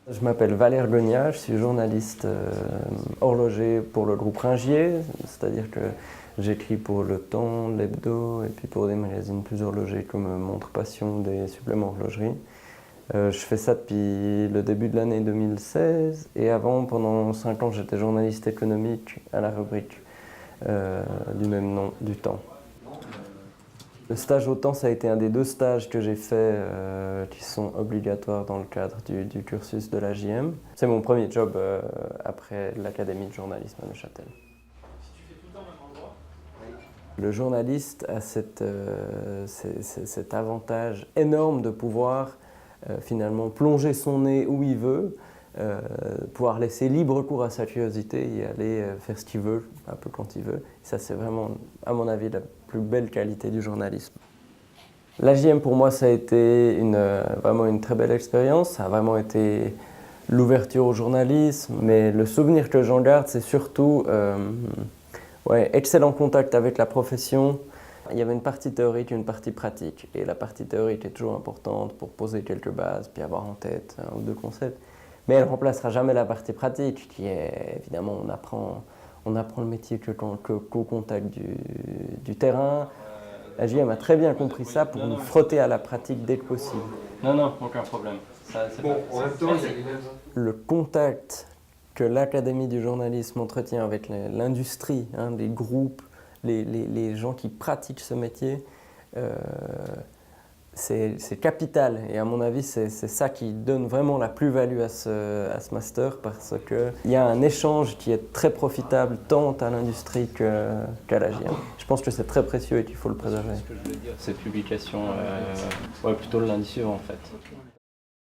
Je m'appelle Valère Gognat, je suis journaliste horloger pour le groupe Ringier, c'est-à-dire que j'écris pour Le Temps, l'Hebdo et puis pour des magazines plus horlogers comme Montre Passion, des suppléments horlogerie. Je fais ça depuis le début de l'année 2016 et avant, pendant 5 ans, j'étais journaliste économique à la rubrique du même nom, du Temps. Le stage au Temps, ça a été un des 2 stages que j'ai fait qui sont obligatoires dans le cadre du cursus de la JM. C'est mon premier job après l'Académie de journalisme à Neuchâtel. Le journaliste a cet avantage énorme de pouvoir finalement plonger son nez où il veut, pouvoir laisser libre cours à sa curiosité et aller faire ce qu'il veut, un peu quand il veut. Et ça, c'est vraiment, à mon avis, la plus belle qualité du journalisme. La JM, pour moi, ça a été vraiment une très belle expérience. Ça a vraiment été l'ouverture au journalisme, mais le souvenir que j'en garde, c'est surtout excellent contact avec la profession. Il y avait une partie théorique et une partie pratique. Et la partie théorique est toujours importante pour poser quelques bases, puis avoir en tête 1 ou 2 concepts. Mais elle ne remplacera jamais la partie pratique, qui est, évidemment, on apprend le métier qu'au contact du terrain. La JM a très bien compris ça pour nous frotter à la pratique dès que possible. Non, aucun problème. Le contact que l'Académie du journalisme entretient avec l'industrie, les groupes, les gens qui pratiquent ce métier, c'est capital. Et à mon avis, c'est ça qui donne vraiment la plus-value à ce master, parce qu'il y a un échange qui est très profitable tant à l'industrie qu'à la JM. Je pense que c'est très précieux et qu'il faut le préserver. Cette publication, plutôt le lundi suivant en fait.